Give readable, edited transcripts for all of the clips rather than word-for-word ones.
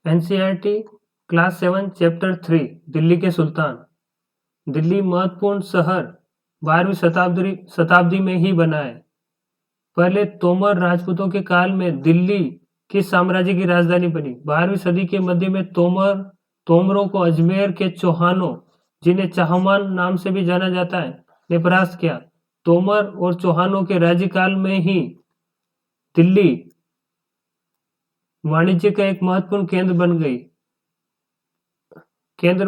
NCERT class 7 chapter 3 Delhi के सुल्तान। दिल्ली महत्वपूर्ण शहर 12वीं शताब्दी में ही बना है। पहले तोमर राजपूतों के काल में दिल्ली किस साम्राज्य की राजधानी बनी? 12वीं सदी के मध्य में तोमरों को अजमेर के चौहानों, जिन्हें चाहमान नाम से भी जाना जाता है, ने परास्त किया। तोमर और चौहानों के राज्यकाल में ही दिल्ली वाणिज्य का एक महत्वपूर्ण केंद्र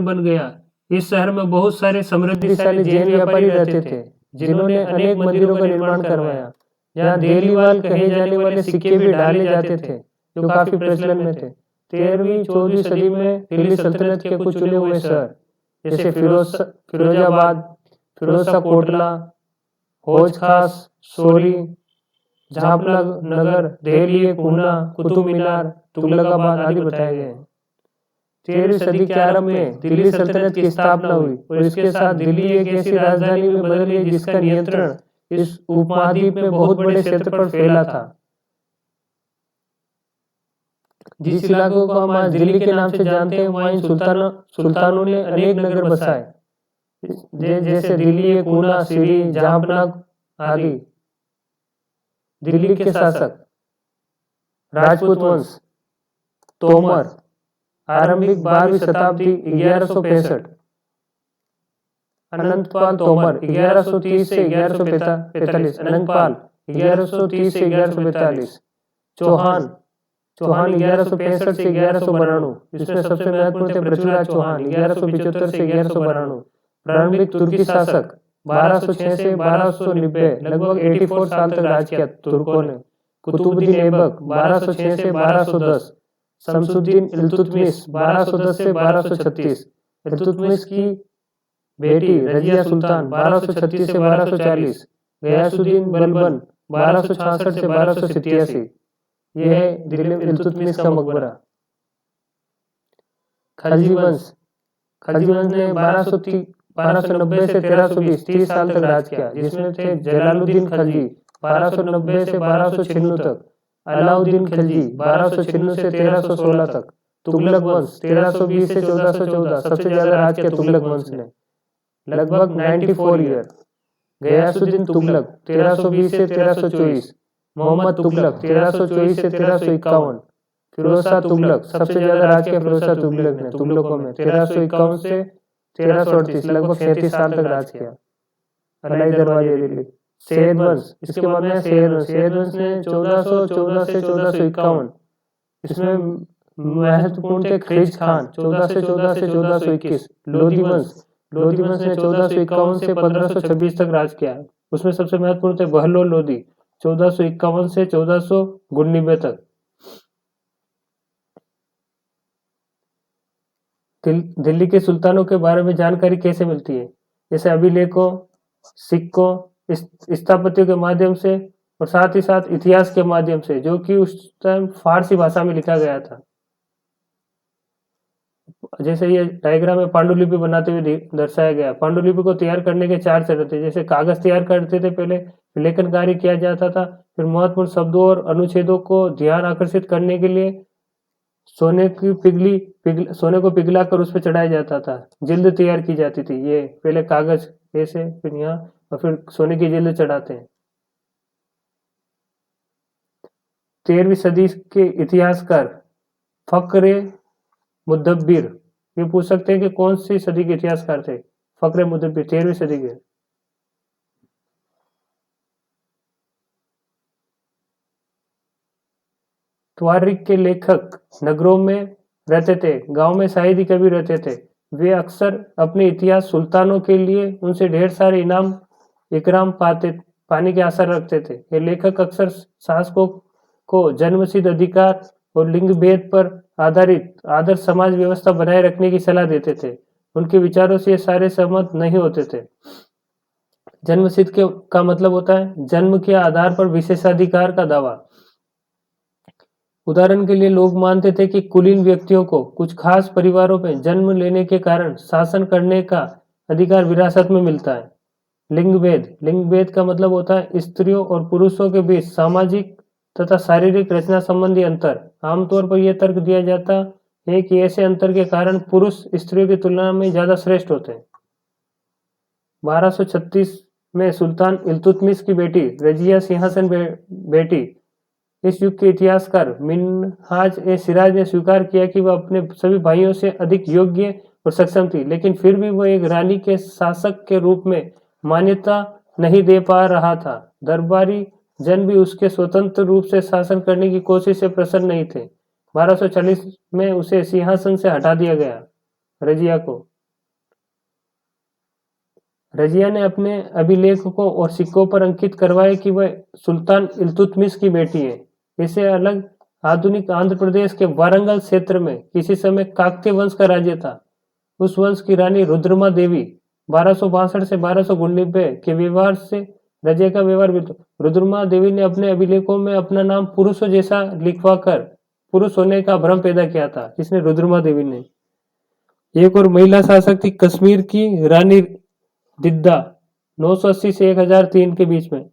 बन गया। इस शहर में बहुत सारे समृद्धशाली जैन व्यापारी रहते थे, जिन्होंने अनेक मंदिरों का निर्माण करवाया। यहाँ देलीवाल कहे जाने वाले सिक्के भी डाले जाते थे, जो काफी प्रचलन में थे। 13वीं-14वीं सदी में दिल्ली सल्तनत के कुछ चुने हुए शहर, जैसे फिरोजाबाद, फिरोजशाह कोटला, हौज खास, सोरी, झापला नगर, देहली, पूना, कुतुब मीनार, तुगलकाबाद आदि बताए गए हैं। 13वीं सदी के आरंभ में दिल्ली सल्तनत की स्थापना हुई और इसके साथ दिल्ली एक ऐसी राजधानी में बदल गई जिसका नियंत्रण इस उपमहाद्वीप में बहुत बड़े क्षेत्र पर फैला था। जिस इलाकों को हम आज दिल्ली के नाम से जानते हैं, वहाँ इन सुल्तानों ने अनेक नगर बसाए, जैसे दिल्ली, पूना, सीरी, जहांपना आदि। दिल्ली के शासक राजपूत वंश तोमर, आरंभिक 12वीं शताब्दी 1165। अनंतपाल तोमर 1130 से 1145, अनंगपाल 1130 से 1145, चौहान 1165 से 1192, इसमें सबसे महत्वपूर्ण थे पृथ्वीराज चौहान 1175 से 1192। प्रारंभिक तुर्की शासक 1206 से 1290, लगभग 84 साल तक राज किया तुर्कों ने। कुतुबुद्दीन ऐबक 1206 से 1210, शमसुद्दीन इल्तुतमिश 1210 से 1236, इल्तुतमिश की बेटी रजिया सुल्तान 1236 से 1240, गयासुद्दीन बलबन 1266 से 1287। यह है दिल्ली में इल्तुतमिश का मकबरा। खलजी वंश ने 1290 से 1320 30 साल तक राज किया, जिसमें थे जलालुद्दीन खलजी 1290 से 1296 तक, अलाउद्दीन खिलजी 1296 से 1316 तक, तुगलक वंश 1320 से 1414, सबसे ज्यादा राज किया तुगलक वंश ने, लगभग 94 ईयर। गयासुद्दीन तुगलक 1320 से 1324, मोहम्मद तुगलक 1324 से 1351, फिरोजशाह तुगलक, सबसे ज्यादा राज किया फिरोजशाह तुगलक ने तुगलकों में, 1351 से 1338, लगभग 37 साल तक राज किया। अलाई दरवाजे दिल्ली। सैयद वंश, इसके बाद में सैयद वंश ने 1414 से 1451, इसमें महत्वपूर्ण थे ख्रिज खान 14 से 1421। लोधी वंश ने 1451 से 1526 तक राज किया, उसमें सबसे महत्वपूर्ण थे बहलोल लोधी 1451 से 1499 तक। दिल्ली के सुल्तानों के बारे में जानकारी कैसे मिलती है? जैसे अभिलेखों, सिक्कों, स्थापत्यों के माध्यम से और साथ ही साथ इतिहास के माध्यम से, जो कि उस टाइम फारसी भाषा में लिखा गया था। जैसे ये डायग्राम में पांडुलिपि बनाते हुए दर्शाया गया। पांडुलिपि को तैयार करने के 4 चरण थे। जैसे कागज तैयार करते थे, पहले लेखन कार्य किया जाता था, फिर महत्वपूर्ण शब्दों और अनुच्छेदों को ध्यान आकर्षित करने के लिए सोने को पिघलाकर उस पर चढ़ाया जाता था, जिल्द तैयार की जाती थी। ये पहले कागज ऐसे, फिर यहाँ, और फिर सोने की जिल्द चढ़ाते हैं। 13वीं सदी के इतिहासकार फक्र मुदब्बिर, ये पूछ सकते हैं कि कौन सी सदी के इतिहासकार थे फक्र मुदब्बिर? 13वीं सदी के। त्वारिख के लेखक नगरों में रहते थे, गांव में शायद ही कभी रहते थे। वे अक्सर अपने इतिहास सुल्तानों के लिए उनसे ढेर सारे इकराम पाने की आशा रखते थे। ये लेखक अक्सर शासकों को जन्मसिद्ध अधिकार और लिंग भेद पर आधारित आदर्श समाज व्यवस्था बनाए रखने की सलाह देते थे। उनके विचारों से ये सारे सहमत नहीं होते थे। जन्मसिद्ध का मतलब होता है जन्म के आधार पर विशेषाधिकार का दावा। उदाहरण के लिए लोग मानते थे कि कुलीन व्यक्तियों को कुछ खास परिवारों में जन्म लेने के कारण शासन करने का अधिकार विरासत में मिलता है। लिंग भेद का मतलब होता है स्त्रियों और पुरुषों के बीच सामाजिक तथा शारीरिक रचना संबंधी अंतर। आमतौर पर यह तर्क दिया जाता है कि ऐसे अंतर के कारण पुरुष स्त्रियों की तुलना में ज्यादा श्रेष्ठ होते हैं। 1236 में सुल्तान इल्तुतमिश की बेटी रजिया सिंहासन बेटी। इस युग के इतिहासकार मिन्हाज ए सिराज ने स्वीकार किया कि वह अपने सभी भाइयों से अधिक योग्य और सक्षम थी, लेकिन फिर भी वह एक रानी के शासक के रूप में मान्यता नहीं दे पा रहा था। दरबारी जन भी उसके स्वतंत्र रूप से शासन करने की कोशिश से प्रसन्न नहीं थे। 1240 में उसे सिंहासन से हटा दिया गया। रजिया को रजिया ने अपने अभिलेखों और सिक्कों पर अंकित करवाया कि वह सुल्तान इल्तुतमिश की बेटी है। इसे अलग आधुनिक आंध्र प्रदेश के वारंगल क्षेत्र में किसी समय काकतीय वंश का राज्य था। उस वंश की रानी रुद्रमा देवी 1262 से 1299 के व्यवहार से रजिया का व्यवहार भी। रुद्रमा देवी ने अपने अभिलेखों में अपना नाम पुरुषों जैसा लिखवाकर पुरुष होने का भ्रम पैदा किया था। इसने रुद्रमा देवी ने। एक और महिला शासक थी कश्मीर की रानी दिद्दा 980 से 1003 के बीच में।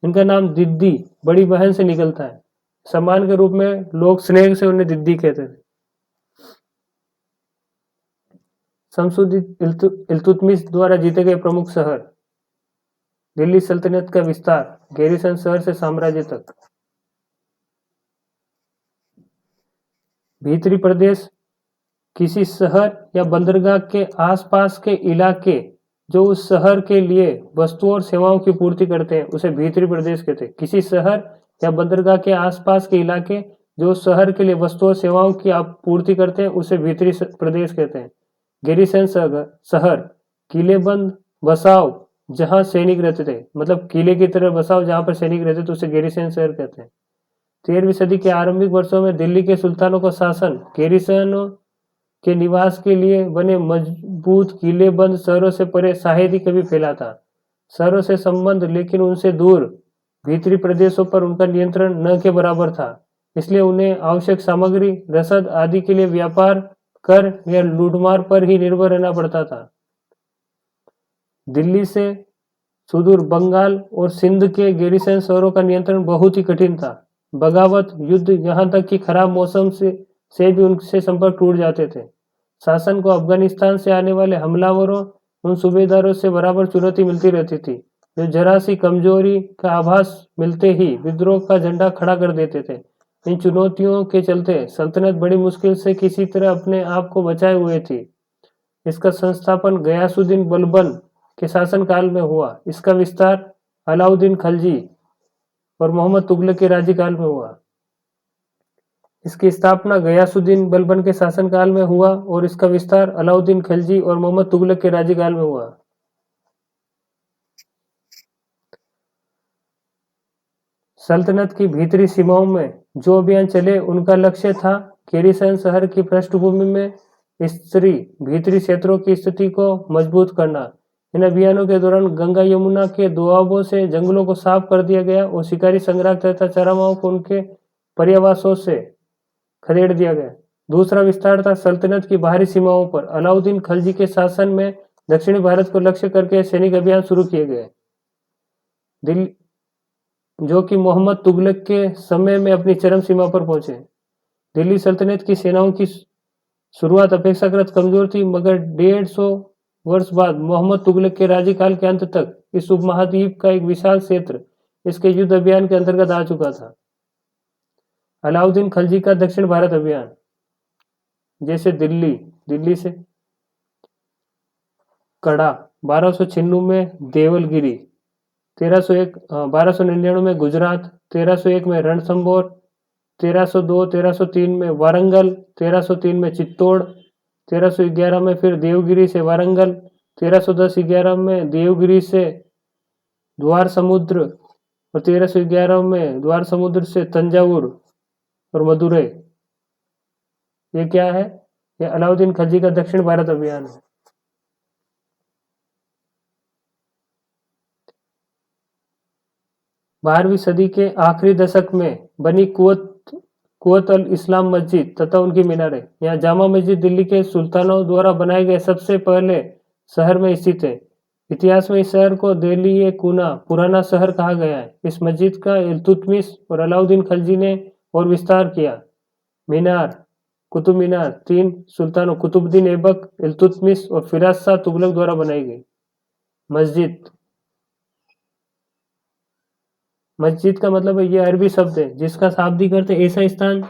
इनका नाम दिद्दी बड़ी बहन से निकलता है। सम्मान के रूप में लोग स्नेह से उन्हें दिद्दी कहते थे। शमसुद्दीन इल्तुतमिश द्वारा जीते गए प्रमुख शहर। दिल्ली सल्तनत का विस्तार गैरिसन शहर से साम्राज्य तक। भीतरी प्रदेश किसी शहर या बंदरगाह के आसपास के इलाके जो उस शहर के लिए वस्तुओं और सेवाओं की पूर्ति करते हैं उसे भीतरी प्रदेश कहते हैं। किसी शहर या बंदरगाह के आसपास के इलाके जो उस शहर के लिए वस्तुओं और सेवाओं की पूर्ति करते हैं उसे भीतरी प्रदेश कहते हैं। गैरिसन शहर किलेबंद बसाव जहां सैनिक रहते थे, मतलब किले की तरह बसाव जहां पर सैनिक रहते थे उसे गैरिसन शहर कहते हैं। 13वीं सदी के आरंभिक वर्षों में दिल्ली के सुल्तानों का शासन गैरिसनों के निवास के लिए बने मजबूत किलेबंद शहरों से परे शायद ही कभी फैला था। शहरों से संबंध लेकिन उनसे दूर भीतरी प्रदेशों पर उनका नियंत्रण न के बराबर था, इसलिए उन्हें आवश्यक सामग्री रसद आदि के लिए व्यापार कर या लूटमार पर ही निर्भर रहना पड़ता था। दिल्ली से सुदूर बंगाल और सिंध के गैरिसन शहरों का नियंत्रण बहुत ही कठिन था। बगावत युद्ध यहाँ तक कि खराब मौसम से भी उनसे संपर्क टूट जाते थे। शासन को अफगानिस्तान से आने वाले हमलावरों उन सूबेदारों से बराबर चुनौती मिलती रहती थी, जो जरा सी कमजोरी का आभास मिलते ही विद्रोह का झंडा खड़ा कर देते थे। इन चुनौतियों के चलते सल्तनत बड़ी मुश्किल से किसी तरह अपने आप को बचाए हुए थी। इसका संस्थापन गयासुद्दीन बलबन के शासनकाल में हुआ। इसका विस्तार अलाउद्दीन खलजी और मोहम्मद तुगलक के राज्यकाल में हुआ। इसकी स्थापना गयासुद्दीन बलबन के शासनकाल में हुआ और इसका विस्तार अलाउद्दीन खलजी और मोहम्मद तुगलक के राज्यकाल में हुआ। सल्तनत की भीतरी सीमाओं में जो अभियान चले उनका लक्ष्य था गैरिसन शहर की पृष्ठभूमि में स्त्री भीतरी क्षेत्रों की स्थिति को मजबूत करना। इन अभियानों के दौरान गंगा यमुना के दोआबों से जंगलों को साफ कर दिया गया और शिकारी संग्राहक तथा चरावाओं को उनके पर्यावासों से खदेड़ दिया गया। दूसरा विस्तार था सल्तनत की बाहरी सीमाओं पर। अलाउद्दीन खलजी के शासन में दक्षिणी भारत को लक्ष्य करके सैनिक अभियान शुरू किए गए, दिल्ली जो कि मोहम्मद तुगलक के समय में अपनी चरम सीमा पर पहुंचे। दिल्ली सल्तनत की सेनाओं की शुरुआत अपेक्षाकृत कमजोर थी, मगर 150 वर्ष बाद मोहम्मद तुगलक के राज्यकाल के अंत तक इस उपमहाद्वीप का एक विशाल क्षेत्र इसके युद्ध अभियान के अंतर्गत आ चुका था। अलाउद्दीन खलजी का दक्षिण भारत अभियान, जैसे दिल्ली से कड़ा 1296 में देवलगिरी, 1299 में गुजरात, 1301 में रणथंभौर, 1302-1303 में वारंगल, 1303 में चित्तौड़, 1311 में फिर देवगिरी से वारंगल, 1310-11 में देवगिरी से द्वार समुद्र और 1311 में द्वार समुद्र से तंजावुर और मदुरई। ये क्या है? ये अलाउद्दीन खलजी का दक्षिण भारत अभियान है। बारहवीं सदी के आखिरी दशक में बनी कुवत अल इस्लाम मस्जिद तथा उनकी मीनारें। यहाँ जामा मस्जिद दिल्ली के सुल्तानों द्वारा बनाए गए सबसे पहले शहर में स्थित है। इतिहास में इस शहर को दिल्ली कुना पुराना शहर कहा गया है। इस मस्जिद का इल्तुतमिश और अलाउद्दीन खलजी ने और विस्तार किया। मीनार कुतुब मीनार 3 सुल्तानों कुतुबुद्दीन ऐबक, इल्तुतमिश और फिराज शाह तुगलक द्वारा बनाई गई। मस्जिद, मस्जिद का मतलब है, ये अरबी शब्द है जिसका शाब्दिक अर्थ है ऐसा स्थान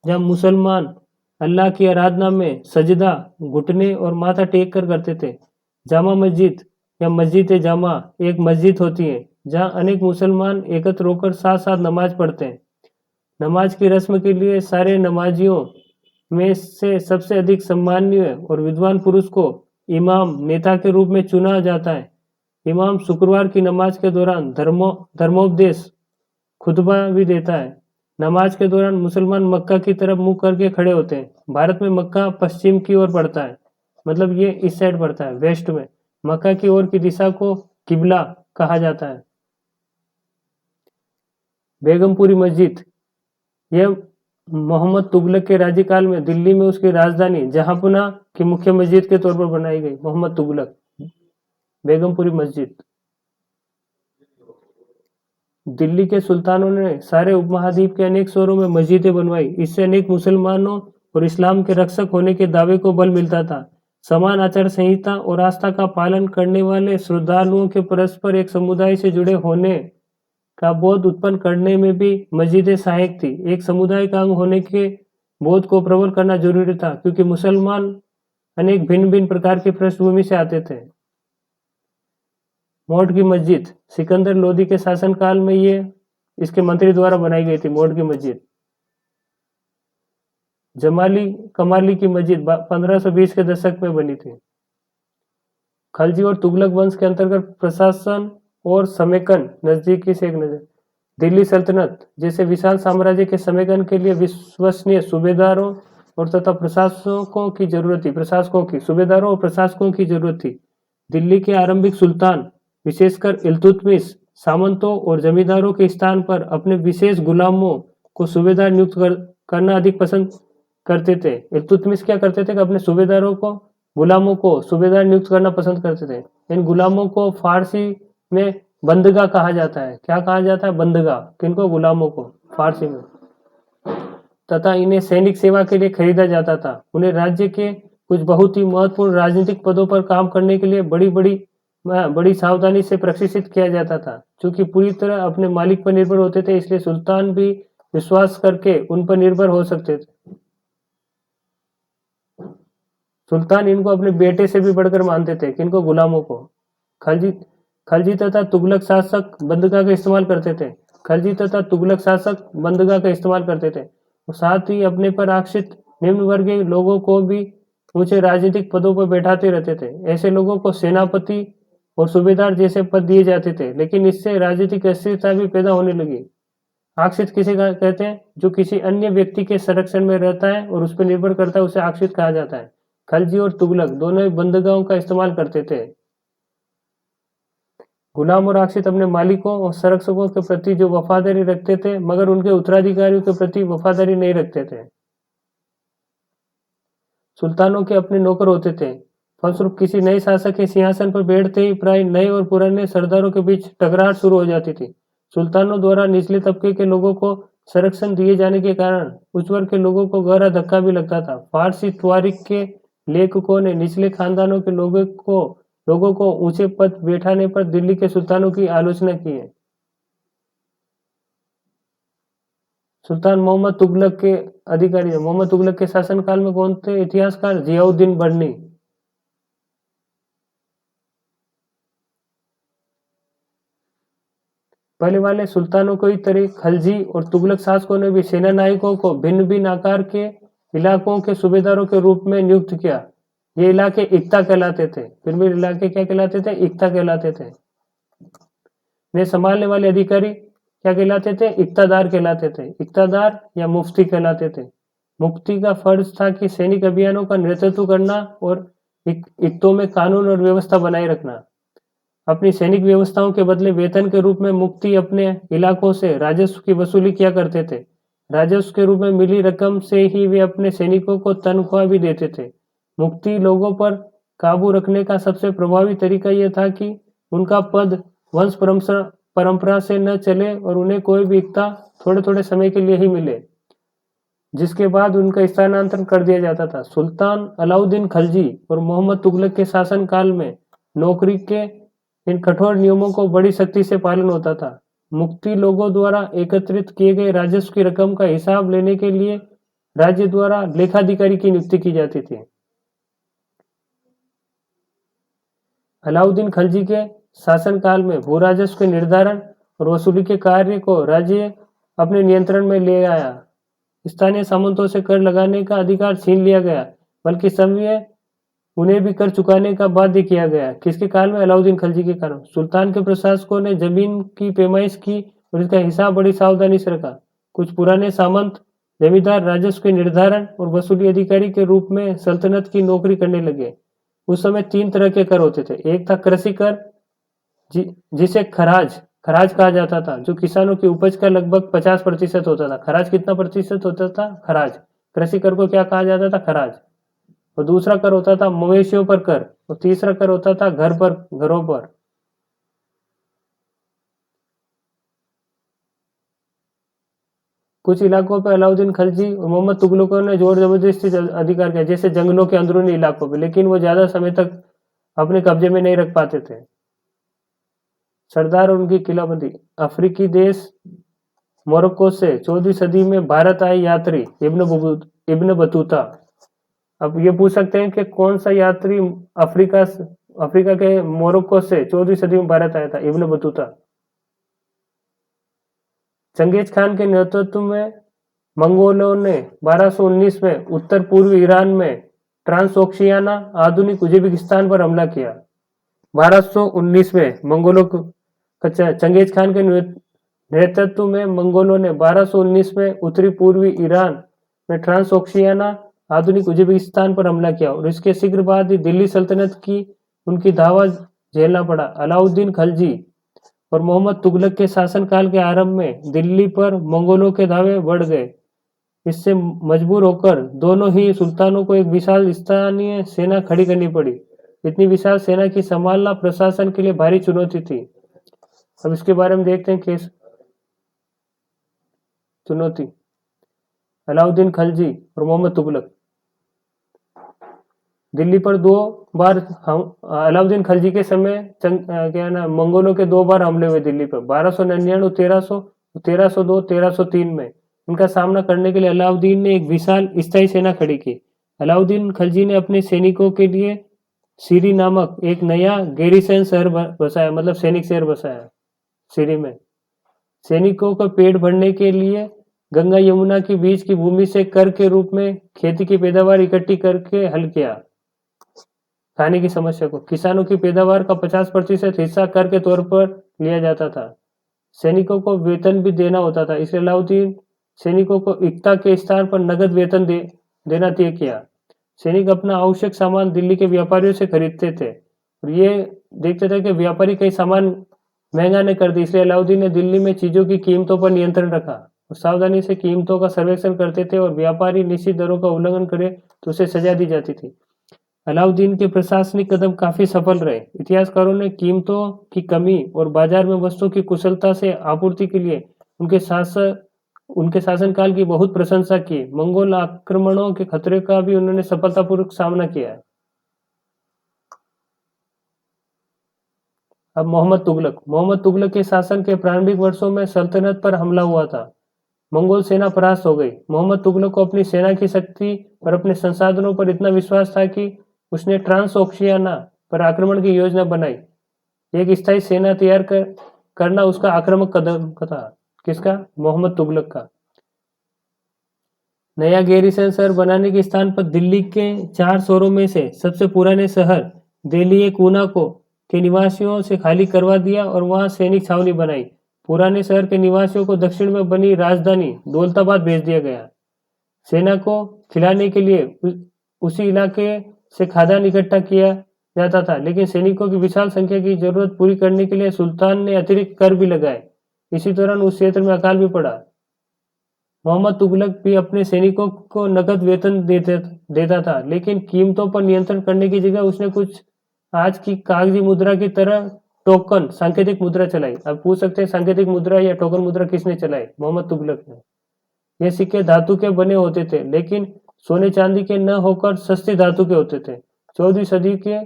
जहाँ मुसलमान अल्लाह की आराधना में सजदा, घुटने और माथा टेक कर करते थे। जामा मस्जिद या मस्जिद ए जामा एक मस्जिद होती है जहाँ अनेक मुसलमान एकत्र होकर साथ साथ नमाज पढ़ते हैं। नमाज की रस्म के लिए सारे नमाजियों में से सबसे अधिक सम्मानीय और विद्वान पुरुष को इमाम नेता के रूप में चुना जाता है। इमाम शुक्रवार की नमाज के दौरान धर्मोपदेश खुतबा भी देता है। नमाज के दौरान मुसलमान मक्का की तरफ मुंह करके खड़े होते हैं। भारत में मक्का पश्चिम की ओर पड़ता है, मतलब ये इस साइड पड़ता है, वेस्ट में। मक्का की ओर की दिशा को किबला कहा जाता है। बेगमपुरी मस्जिद, यह मोहम्मद तुगलक के राज्यकाल में दिल्ली में उसकी राजधानी जहांपना की मुख्य मस्जिद के तौर पर बनाई गई। मोहम्मद तुगलक, बेगमपुरी मस्जिद। दिल्ली के सुल्तानों ने सारे उपमहाद्वीप के अनेक शहरों में मस्जिदें बनवाई। इससे अनेक मुसलमानों और इस्लाम के रक्षक होने के दावे को बल मिलता था। समान आचार संहिता और आस्था का पालन करने वाले श्रद्धालुओं के परस्पर एक समुदाय से जुड़े होने का बोध उत्पन्न करने में भी मस्जिदें सहायक थी। एक समुदाय का अंग होने के बोध को प्रबल करना जरूरी था, क्योंकि मुसलमान अनेक भिन्न भिन्न प्रकार की पृष्ठभूमि से आते थे। मोट की मस्जिद, सिकंदर लोदी के शासनकाल में ये इसके मंत्री द्वारा बनाई गई थी। मोट की मस्जिद। जमाली कमाली की मस्जिद 1520 के दशक में बनी थी। खलजी और तुगलक वंश के अंतर्गत प्रशासन और समेकन नजदीकी से एक नजर। दिल्ली सल्तनत जैसे विशाल साम्राज्य के समेकन के लिए विश्वसनीय सूबेदारों और तथा प्रशासकों की जरूरत थी। सूबेदारों और प्रशासकों की जरूरत थी। दिल्ली के आरंभिक सुल्तान, विशेषकर इल्तुतमिश, सामंतों और जमींदारों के स्थान पर अपने विशेष गुलामों को सूबेदार नियुक्त करना अधिक पसंद करते थे। इल्तुतमिश क्या करते थे कि अपने सूबेदारों को, गुलामों को सूबेदार नियुक्त करना पसंद करते थे। इन गुलामों को फारसी में बंदगा कहा जाता है। क्या कहा जाता है? बंदगा। किनको? गुलामों को, फारसी में। तथा इन्हें सैनिक सेवा के लिए खरीदा जाता था। उन्हें राज्य के कुछ बहुत ही महत्वपूर्ण राजनीतिक पदों पर काम करने के लिए बड़ी सावधानी से प्रशिक्षित किया जाता था। चूंकि पूरी तरह अपने मालिक पर निर्भर होते थे, इसलिए सुल्तान भी विश्वास करके उन पर निर्भर हो सकते थे। सुल्तान इनको अपने बेटे से भी बढ़कर मानते थे। किनको? गुलामों को। खलजी तथा तुगलक शासक बंदगा का इस्तेमाल करते थे। खलजी तथा तुगलक शासक बंदगा का इस्तेमाल करते थे और साथ ही अपने पर आश्रित निम्न वर्गीय लोगों को भी ऊंचे राजनीतिक पदों पर बैठाते रहते थे। ऐसे लोगों को सेनापति और सूबेदार जैसे पद दिए जाते थे, लेकिन इससे राजनीतिक अस्थिरता भी पैदा होने लगी। आश्रित किसे कहते हैं? जो किसी अन्य व्यक्ति के संरक्षण में रहता है और उस पर निर्भर करता है, उसे आश्रित कहा जाता है। खलजी और तुगलक दोनों ही बंदगाहों का इस्तेमाल करते थे। गुलाम और आश्रित अपने मालिकों और संरक्षकों के प्रति जो वफादारी रखते थे, मगर उनके उत्तराधिकारियों के प्रति वफादारी नहीं रखते थे। सुल्तानों के अपने नौकर होते थे। फलस्वरूप किसी नए शासक के सिंहासन पर बैठते ही प्राय नए और पुराने सरदारों के बीच टकराहट शुरू हो जाती थी। सुल्तानों द्वारा निचले तबके के लोगों को संरक्षण दिए जाने के कारण उच्च वर्ग के लोगों को गहरा धक्का भी लगता था। फारसी तारीख के लेखकों ने निचले खानदानों के लोगों को ऊंचे पद बैठाने पर दिल्ली के सुल्तानों की आलोचना की है। सुल्तान मोहम्मद तुगलक के अधिकारी है। मोहम्मद तुगलक के शासनकाल में कौन थे इतिहासकार? जियाउद्दीन बर्नी। पहले वाले सुल्तानों को ही तरह खलजी और तुगलक शासकों ने भी सेना नायकों को भिन्न भिन्न आकार के इलाकों के सूबेदारों के रूप में नियुक्त किया। ये इलाके इक्ता कहलाते थे। फिर भी इलाके क्या कहलाते थे? इक्ता कहलाते थे। ने संभालने वाले अधिकारी क्या कहलाते थे? इक्तादार कहलाते थे। इक्तादार या मुफ्ती कहलाते थे। मुफ्ती का फर्ज था कि सैनिक अभियानों का नेतृत्व करना और इक्तों में कानून और व्यवस्था बनाए रखना। अपनी सैनिक व्यवस्थाओं के बदले वेतन के रूप में मुफ्ती अपने इलाकों से राजस्व की वसूली किया करते थे। राजस्व के रूप में मिली रकम से ही वे अपने सैनिकों को तनख्वाह भी देते थे। मुफ्ती लोगों पर काबू रखने का सबसे प्रभावी तरीका यह था कि उनका पद वंश परंपरा से न चले और उन्हें कोई भी इक्ता थोड़े थोड़े समय के लिए ही मिले। जिसके बाद उनका स्थानांतरण कर दिया जाता था। सुल्तान अलाउद्दीन खलजी और मोहम्मद तुगलक के शासन काल में नौकरी के इन कठोर नियमों को बड़ी सख्ती से पालन होता था। मुक्ति लोगों द्वारा एकत्रित किए गए राजस्व की रकम का हिसाब लेने के लिए राज्य द्वारा लेखाधिकारी की नियुक्ति की जाती थी। अलाउद्दीन खलजी के शासनकाल में भू राजस्व के निर्धारण और वसूली के कार्य को राज्य अपने नियंत्रण में ले आया। स्थानीय सामंतों से कर लगाने का अधिकार छीन लिया गया, बल्कि समय उन्हें भी कर चुकाने का बाध्य किया गया। किसके काल में? अलाउद्दीन खलजी के कारण। सुल्तान के प्रशासकों ने जमीन की पैमाइश की और इसका हिसाब बड़ी सावधानी से रखा। कुछ पुराने सामंत जमींदार राजस्व के निर्धारण और वसूली अधिकारी के रूप में सल्तनत की नौकरी करने लगे। उस समय 3 तरह के कर होते थे। एक था कृषि कर, जिसे खराज कहा जाता था, जो किसानों की उपज का लगभग 50% होता था। खराज कितना प्रतिशत होता था? खराज। कृषि कर को क्या कहा जाता था? खराज। और दूसरा कर होता था मवेशियों पर कर, और तीसरा कर होता था घरों पर। कुछ इलाकों पर अलाउद्दीन खलजी और मोहम्मद तुगलकों ने जोर जबरदस्ती अधिकार किया, जैसे जंगलों के अंदरूनी इलाकों पर, लेकिन वो ज्यादा समय तक अपने कब्जे में नहीं रख पाते थे। सरदार और उनकी किलाबंदी। अफ्रीकी देश मोरक्को से 14वीं सदी में भारत आए यात्री इब्न बतूता। अब ये पूछ सकते हैं कि कौन सा यात्री अफ्रीका के मोरक्को से 14वीं सदी में भारत आया था? Ibn Battuta. चंगेज खान के नेतृत्व में मंगोलों ने 1219 में उत्तर पूर्वी ईरान में ट्रांसओक्शियाना आधुनिक उज्बेकिस्तान पर हमला किया। 1219 में मंगोलों चंगेज खान के नेतृत्व में मंगोलों ने 1219 में उत्तरी पूर्वी ईरान में ट्रांसओक्शियाना आधुनिक उज्बेकिस्तान पर हमला किया और इसके शीघ्र बाद ही दिल्ली सल्तनत की उनकी धावा झेलना पड़ा। अलाउद्दीन खलजी और मोहम्मद तुगलक के शासनकाल के आरंभ में दिल्ली पर मंगोलों के धावे बढ़ गए। इससे मजबूर होकर दोनों ही सुल्तानों को एक विशाल स्थानीय सेना खड़ी करनी पड़ी। इतनी विशाल सेना की संभालना प्रशासन के लिए भारी चुनौती थी। अब इसके बारे में देखते हैं केस चुनौती। अलाउद्दीन खलजी और मोहम्मद तुगलक। दिल्ली पर 2 बार अलाउद्दीन खलजी के समय क्या ना मंगोलों के 2 बार हमले हुए दिल्ली पर, 1299, 1302, 1303 में। इनका सामना करने के लिए अलाउद्दीन ने एक विशाल स्थायी सेना खड़ी की। अलाउद्दीन खलजी ने अपने सैनिकों के लिए सीरी नामक एक नया गैरीसन शहर बसाया, मतलब सैनिक शहर बसाया सीरी में। सैनिकों का पेट भरने के लिए गंगा यमुना के बीच की भूमि से कर के रूप में खेती की पैदावार इकट्ठी करके हल किया। खाने की समस्या को, किसानों की पैदावार का 50% हिस्सा कर के तौर पर लिया जाता था। सैनिकों को वेतन भी देना होता था, इसलिए अलाउद्दीन सैनिकों को इक्ता के स्थान पर नगद वेतन देना तय किया। सैनिक अपना आवश्यक सामान दिल्ली के व्यापारियों से खरीदते थे और ये देखते थे कि व्यापारी कई सामान महंगा न कर दे, इसलिए अलाउद्दीन ने दिल्ली में चीजों की कीमतों पर नियंत्रण रखा और सावधानी से कीमतों का सर्वेक्षण करते थे, और व्यापारी निश्चित दरों का उल्लंघन करे तो उसे सजा दी जाती थी। अलाउद्दीन के प्रशासनिक कदम काफी सफल रहे। इतिहासकारों ने कीमतों की कमी और बाजार में वस्तुओं की कुशलता से आपूर्ति के लिए उनके शासनकाल की बहुत प्रशंसा की। मंगोल आक्रमणों के खतरे का भी उन्होंने सफलतापूर्वक सामना किया। अब मोहम्मद तुगलक के शासन के प्रारंभिक वर्षों में सल्तनत पर हमला हुआ था। मंगोल सेना परास्त हो गई। मोहम्मद तुगलक को अपनी सेना की शक्ति और अपने संसाधनों पर इतना विश्वास था कि उसने ट्रांसओक्शियाना पर आक्रमण की योजना बनाई। एक स्थायी सेना तैयार करना उसका आक्रामक कदम था। किसका? मोहम्मद तुगलक का। नया गैरीसन शहर बनाने के स्थान पर दिल्ली के 4 शहरों में से सबसे पुराने शहर दिल्ली कूना को के निवासियों से खाली करवा दिया और वहां सैनिक छावनी बनाई। पुराने शहर के निवासियों को दक्षिण में बनी राजधानी दौलताबाद भेज दिया गया। सेना को खिलाने के लिए उसी इलाके से खाद्यान्न इकट्ठा किया जाता था, लेकिन सैनिकों की विशाल संख्या की जरूरत पूरी करने के लिए सुल्तान ने अतिरिक्त कर भी लगाए। इसी दौरान उस क्षेत्र में अकाल भी पड़ा। मोहम्मद तुगलक भी अपने सैनिकों को नकद वेतन देता था, लेकिन कीमतों पर नियंत्रण करने की जगह उसने कुछ आज की कागजी मुद्रा की तरह टोकन सांकेतिक मुद्रा चलाई। अब पूछ सकते हैं सांकेतिक मुद्रा या टोकन मुद्रा किसने चलाई? मोहम्मद तुगलक ने। ये सिक्के धातु के बने होते थे, लेकिन सोने चांदी के न होकर सस्ती धातु के होते थे। 14वीं सदी के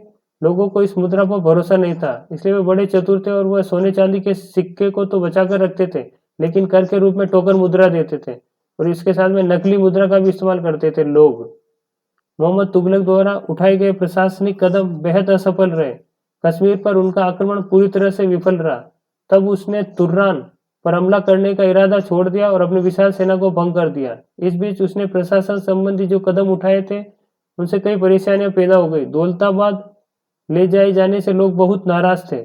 लोगों को इस मुद्रा पर भरोसा नहीं था, इसलिए वे बड़े चतुर थे और वह सोने चांदी के सिक्के को तो बचा कर रखते थे, लेकिन कर के रूप में टोकन मुद्रा देते थे और इसके साथ में नकली मुद्रा का भी इस्तेमाल करते थे लोग। मोहम्मद तुगलक द्वारा उठाए गए प्रशासनिक कदम बेहद असफल रहे। कश्मीर पर उनका आक्रमण पूरी तरह से विफल रहा। तब उसने तुर्रान पर हमला करने का इरादा छोड़ दिया और अपनी विशाल सेना को भंग कर दिया। इस बीच उसने प्रशासन संबंधी जो कदम उठाए थे उनसे कई परेशानियां पैदा हो गई। दौलताबाद ले जाए जाने से लोग बहुत नाराज थे।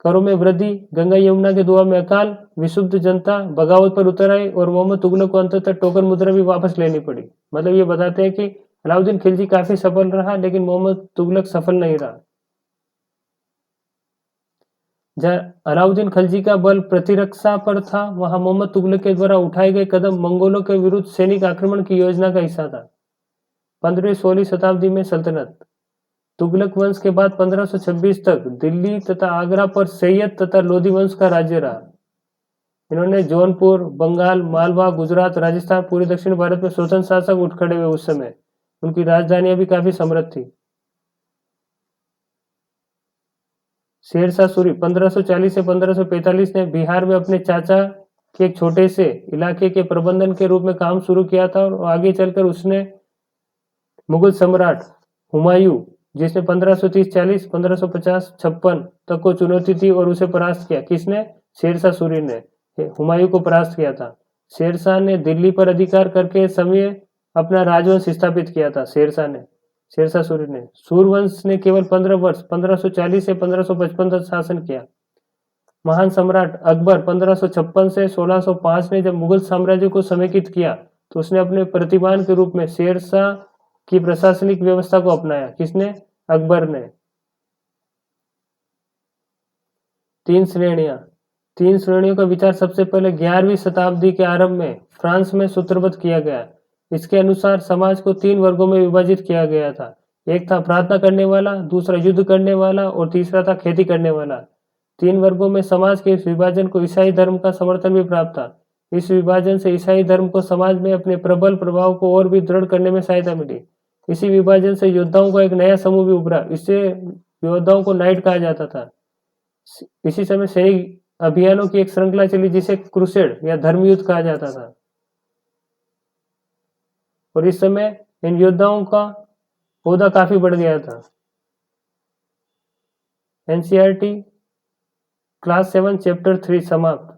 करों में वृद्धि, गंगा यमुना के दुआ में अकाल, विशुद्ध जनता बगावत पर उतर आई और मोहम्मद तुगलक को अंततः टोकन मुद्रा भी वापस लेनी पड़ी। मतलब ये बताते हैं कि अलाउद्दीन खिलजी काफी सफल रहा, लेकिन मोहम्मद तुगलक सफल नहीं रहा। जहाँ अलाउद्दीन खिलजी का बल प्रतिरक्षा पर था, वहां मोहम्मद तुगलक के द्वारा उठाए गए कदम मंगोलों के विरुद्ध सैनिक आक्रमण की योजना का हिस्सा था। 15वीं-16वीं शताब्दी में सल्तनत। तुगलक वंश के बाद 1526 तक दिल्ली तथा आगरा पर सैयद तथा लोधी वंश का राज्य रहा। इन्होंने जौनपुर, बंगाल, मालवा, गुजरात, राजस्थान, पूरे दक्षिण भारत में स्वतंत्र शासक उठ खड़े हुए। उस समय उनकी राजधानियां भी काफी समृद्ध थी। शेरशाह सूरी 1540 से 1545 ने बिहार में अपने चाचा के एक छोटे से इलाके के प्रबंधन के रूप में काम शुरू किया था और आगे चलकर उसने मुगल सम्राट हुमायूं, जिसने 1530-40, 1550-56 तक को चुनौती दी और उसे परास्त किया। किसने? शेरशाह सूरी ने हुमायूं को परास्त किया था। शेरशाह ने दिल्ली पर अधिकार करके समय अपना राजवंश स्थापित किया था। शेरशाह सूरी ने सूरवंश ने केवल 15 वर्ष 1540 से 1555 तक शासन किया। महान सम्राट अकबर 1556 से 1605 ने जब मुगल साम्राज्य को समेकित किया तो उसने अपने प्रतिमान के रूप में शेरशाह की प्रशासनिक व्यवस्था को अपनाया। किसने? अकबर ने। 3 श्रेणियां। 3 श्रेणियों का विचार सबसे पहले 11वीं शताब्दी के आरंभ में फ्रांस में सूत्रबद्ध किया गया। इसके अनुसार समाज को 3 वर्गों में विभाजित किया गया था। एक था प्रार्थना करने वाला, दूसरा युद्ध करने वाला और तीसरा था खेती करने वाला। 3 वर्गों में समाज के इस विभाजन को ईसाई धर्म का समर्थन भी प्राप्त था। इस विभाजन से ईसाई धर्म को समाज में अपने प्रबल प्रभाव को और भी दृढ़ करने में सहायता मिली। इसी विभाजन से योद्धाओं का एक नया समूह भी उभरा। इससे योद्धाओं को नाइट कहा जाता था। इसी समय सैनिक अभियानों की एक श्रृंखला चली जिसे क्रूसेड या धर्मयुद्ध कहा जाता था। और इस समय इन योद्धाओं का ओहदा काफी बढ़ गया था। एनसीईआरटी क्लास 7 चैप्टर 3 समाप्त।